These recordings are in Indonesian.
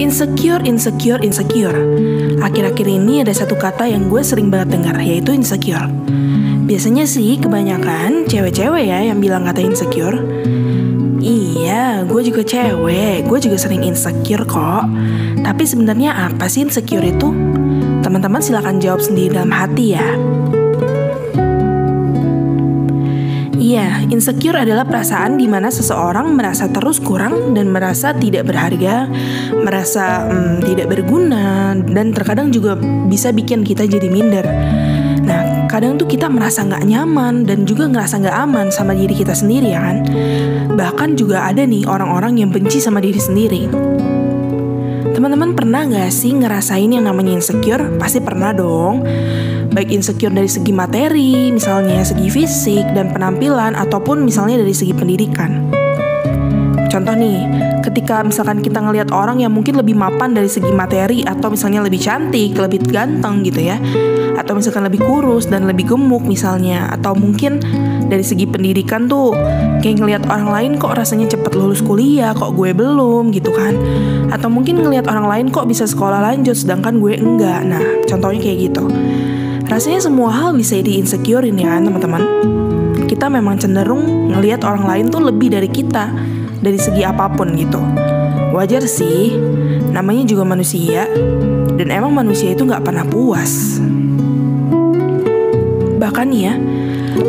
Insecure. Akhir-akhir ini ada satu kata yang gue sering banget dengar, yaitu insecure. Biasanya sih kebanyakan cewek-cewek ya yang bilang kata insecure. Iya, gue juga cewek, gue juga sering insecure kok. Tapi sebenarnya apa sih insecure itu? Teman-teman silakan jawab sendiri dalam hati ya. Iya, insecure adalah perasaan di mana seseorang merasa terus kurang dan merasa tidak berharga, merasa tidak berguna, dan terkadang juga bisa bikin kita jadi minder. Nah, kadang tuh kita merasa nggak nyaman dan juga ngerasa nggak aman sama diri kita sendiri ya kan. Bahkan juga ada nih orang-orang yang benci sama diri sendiri. Teman-teman pernah nggak sih ngerasain yang namanya insecure? Pasti pernah dong. Baik insecure dari segi materi, misalnya segi fisik dan penampilan, ataupun misalnya dari segi pendidikan. Contoh nih, ketika misalkan kita ngelihat orang yang mungkin lebih mapan dari segi materi, atau misalnya lebih cantik, lebih ganteng gitu ya, atau misalkan lebih kurus dan lebih gemuk misalnya, atau mungkin dari segi pendidikan tuh kayak ngelihat orang lain kok rasanya cepet lulus kuliah, kok gue belum gitu kan, atau mungkin ngelihat orang lain kok bisa sekolah lanjut sedangkan gue enggak. Nah, contohnya kayak gitu. Rasanya semua hal bisa di insecurein ya teman-teman. Kita memang cenderung ngelihat orang lain tuh lebih dari kita dari segi apapun gitu. Wajar sih, namanya juga manusia, dan emang manusia itu gak pernah puas. Bahkan ya,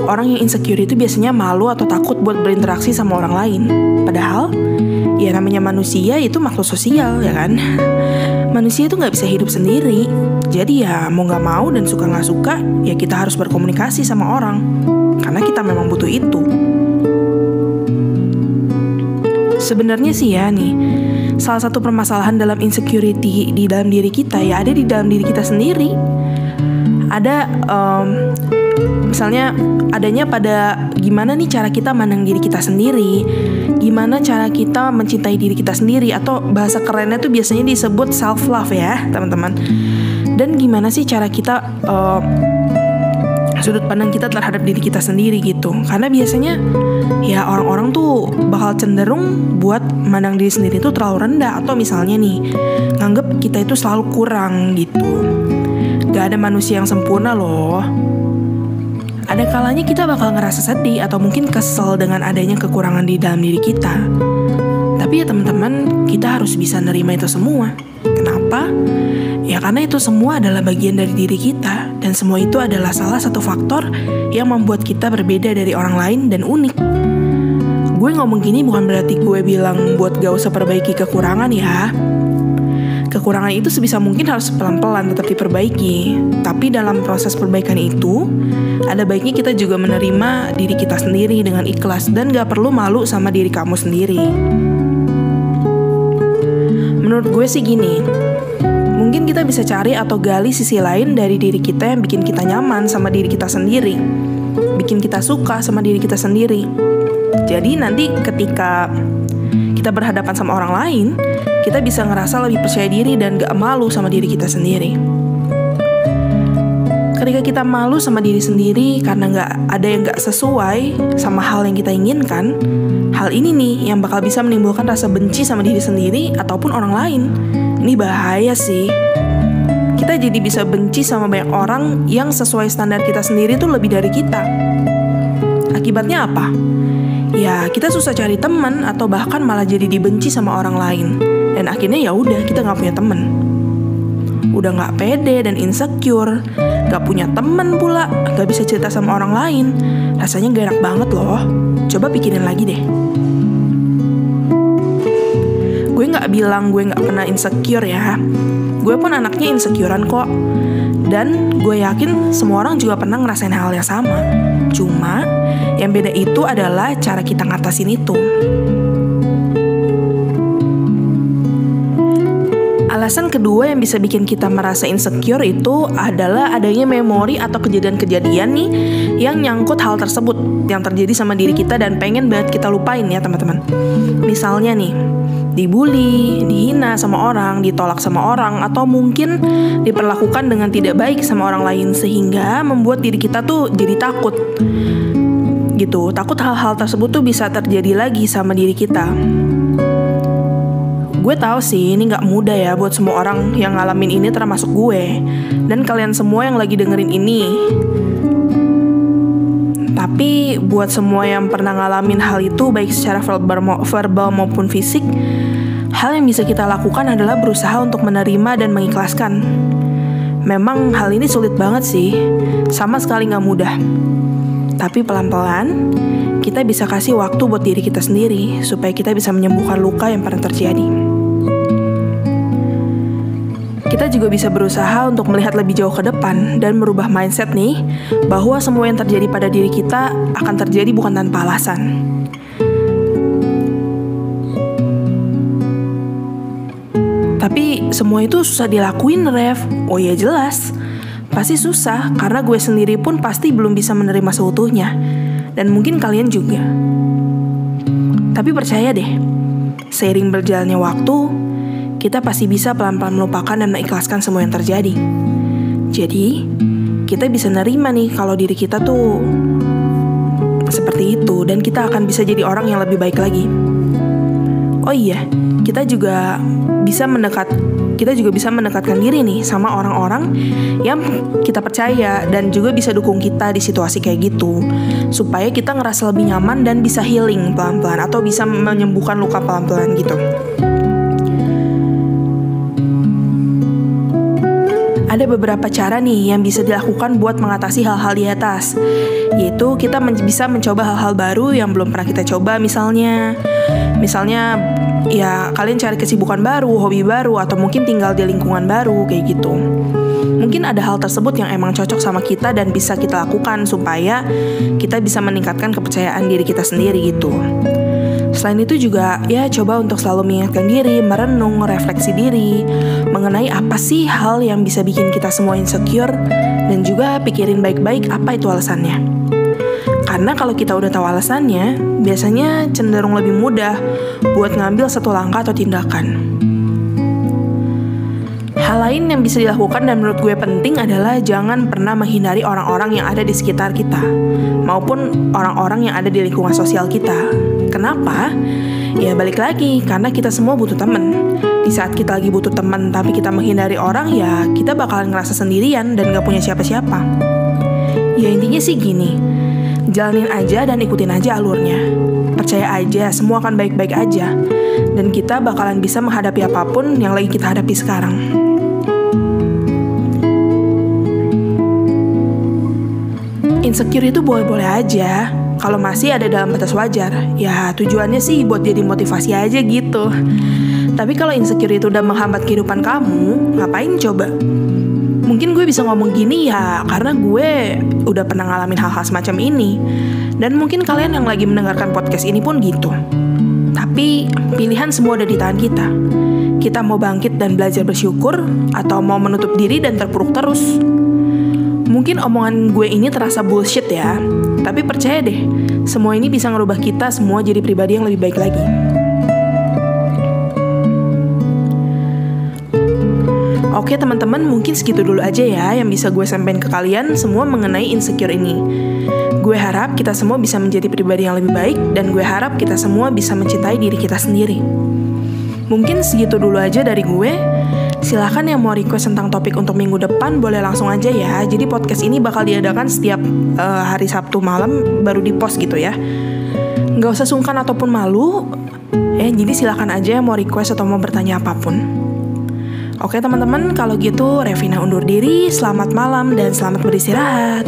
orang yang insecure itu biasanya malu atau takut buat berinteraksi sama orang lain. Padahal, ya namanya manusia itu makhluk sosial ya kan. Manusia itu gak bisa hidup sendiri. Jadi ya mau gak mau dan suka gak suka, ya kita harus berkomunikasi sama orang. Karena kita memang butuh itu. Sebenarnya sih ya nih, salah satu permasalahan dalam insecurity di dalam diri kita ya ada di dalam diri kita sendiri. Ada misalnya adanya pada gimana nih cara kita mandang diri kita sendiri, gimana cara kita mencintai diri kita sendiri, atau bahasa kerennya tuh biasanya disebut self love ya teman-teman. Dan gimana sih cara kita sudut pandang kita terhadap diri kita sendiri gitu. Karena biasanya ya orang-orang tuh bakal cenderung buat mandang diri sendiri tuh terlalu rendah, atau misalnya nih nganggep kita itu selalu kurang gitu. Gak ada manusia yang sempurna loh. Ada kalanya kita bakal ngerasa sedih atau mungkin kesel dengan adanya kekurangan di dalam diri kita. Tapi ya teman-teman, kita harus bisa nerima itu semua. Kenapa? Ya karena itu semua adalah bagian dari diri kita, dan semua itu adalah salah satu faktor yang membuat kita berbeda dari orang lain dan unik. Gue ngomong gini bukan berarti gue bilang buat gak usah perbaiki kekurangan ya. Kekurangan itu sebisa mungkin harus pelan-pelan tetap diperbaiki. Tapi dalam proses perbaikan itu, ada baiknya kita juga menerima diri kita sendiri dengan ikhlas dan gak perlu malu sama diri kamu sendiri. Menurut gue sih gini, mungkin kita bisa cari atau gali sisi lain dari diri kita yang bikin kita nyaman sama diri kita sendiri, bikin kita suka sama diri kita sendiri. Jadi nanti ketika kita berhadapan sama orang lain, kita bisa ngerasa lebih percaya diri dan gak malu sama diri kita sendiri. Ketika kita malu sama diri sendiri karena gak ada yang gak sesuai sama hal yang kita inginkan, hal ini nih yang bakal bisa menimbulkan rasa benci sama diri sendiri ataupun orang lain. Ini bahaya sih. Kita jadi bisa benci sama banyak orang yang sesuai standar kita sendiri tuh lebih dari kita. Akibatnya apa? Ya kita susah cari teman atau bahkan malah jadi dibenci sama orang lain. Dan akhirnya ya udah kita nggak punya teman. Udah nggak pede dan insecure, nggak punya teman pula, nggak bisa cerita sama orang lain. Rasanya gak enak banget loh. Coba pikirin lagi deh. Gue nggak bilang gue nggak pernah insecure ya. Gue pun anaknya insecurean kok. Dan gue yakin semua orang juga pernah ngerasain hal yang sama. Cuma yang beda itu adalah cara kita ngatasin itu. Alasan kedua yang bisa bikin kita merasa insecure itu adalah adanya memori atau kejadian-kejadian nih yang nyangkut hal tersebut yang terjadi sama diri kita dan pengen banget kita lupain ya teman-teman. Misalnya nih, dibully, dihina sama orang, ditolak sama orang, atau mungkin diperlakukan dengan tidak baik sama orang lain sehingga membuat diri kita tuh jadi takut gitu. Takut hal-hal tersebut tuh bisa terjadi lagi sama diri kita. Gue tahu sih ini gak mudah ya buat semua orang yang ngalamin ini, termasuk gue dan kalian semua yang lagi dengerin ini. Tapi buat semua yang pernah ngalamin hal itu, baik secara verbal maupun fisik, hal yang bisa kita lakukan adalah berusaha untuk menerima dan mengikhlaskan. Memang hal ini sulit banget sih, sama sekali gak mudah. Tapi pelan-pelan kita bisa kasih waktu buat diri kita sendiri supaya kita bisa menyembuhkan luka yang pernah terjadi. Kita juga bisa berusaha untuk melihat lebih jauh ke depan dan merubah mindset nih, bahwa semua yang terjadi pada diri kita akan terjadi bukan tanpa alasan. Tapi semua itu susah dilakuin, Rev. Oh ya jelas, pasti susah karena gue sendiri pun pasti belum bisa menerima seutuhnya. Dan mungkin kalian juga. Tapi percaya deh, seiring berjalannya waktu, kita pasti bisa pelan-pelan melupakan dan mengikhlaskan semua yang terjadi. Jadi, kita bisa nerima nih kalau diri kita tuh seperti itu, dan kita akan bisa jadi orang yang lebih baik lagi. Oh iya, kita juga bisa mendekatkan diri nih sama orang-orang yang kita percaya dan juga bisa dukung kita di situasi kayak gitu, supaya kita ngerasa lebih nyaman dan bisa healing pelan-pelan atau bisa menyembuhkan luka pelan-pelan gitu. Ada beberapa cara nih yang bisa dilakukan buat mengatasi hal-hal di atas, yaitu kita bisa mencoba hal-hal baru yang belum pernah kita coba. Misalnya ya kalian cari kesibukan baru, hobi baru, atau mungkin tinggal di lingkungan baru kayak gitu. Mungkin ada hal tersebut yang emang cocok sama kita dan bisa kita lakukan supaya kita bisa meningkatkan kepercayaan diri kita sendiri gitu. Selain itu juga ya coba untuk selalu mengingatkan diri, merenung, refleksi diri mengenai apa sih hal yang bisa bikin kita semua insecure, dan juga pikirin baik-baik apa itu alasannya. Karena kalau kita udah tahu alasannya, biasanya cenderung lebih mudah buat ngambil satu langkah atau tindakan. Hal lain yang bisa dilakukan dan menurut gue penting adalah jangan pernah menghindari orang-orang yang ada di sekitar kita, maupun orang-orang yang ada di lingkungan sosial kita. Kenapa? Ya balik lagi, karena kita semua butuh teman. Di saat kita lagi butuh teman tapi kita menghindari orang, ya kita bakalan ngerasa sendirian dan gak punya siapa-siapa. Ya intinya sih gini, jalanin aja dan ikutin aja alurnya. Percaya aja, semua akan baik-baik aja. Dan kita bakalan bisa menghadapi apapun yang lagi kita hadapi sekarang. Insecure itu boleh-boleh aja, kalau masih ada dalam batas wajar. Ya tujuannya sih buat jadi motivasi aja gitu. Tapi kalau insecure itu udah menghambat kehidupan kamu, ngapain coba? Mungkin gue bisa ngomong gini ya karena gue udah pernah ngalamin hal-hal semacam ini. Dan mungkin kalian yang lagi mendengarkan podcast ini pun gitu. Tapi pilihan semua ada di tangan kita. Kita mau bangkit dan belajar bersyukur, atau mau menutup diri dan terpuruk terus. Mungkin omongan gue ini terasa bullshit ya, tapi percaya deh, semua ini bisa ngerubah kita semua jadi pribadi yang lebih baik lagi. Oke teman-teman, mungkin segitu dulu aja ya yang bisa gue sampaikan ke kalian semua mengenai insecure ini. Gue harap kita semua bisa menjadi pribadi yang lebih baik, dan gue harap kita semua bisa mencintai diri kita sendiri. Mungkin segitu dulu aja dari gue. Silahkan yang mau request tentang topik untuk minggu depan boleh langsung aja ya. Jadi podcast ini bakal diadakan setiap hari Sabtu malam baru di post gitu ya. Gak usah sungkan ataupun malu. Jadi silahkan aja yang mau request atau mau bertanya apapun. Oke teman-teman, kalau gitu Revina undur diri. Selamat malam dan selamat beristirahat.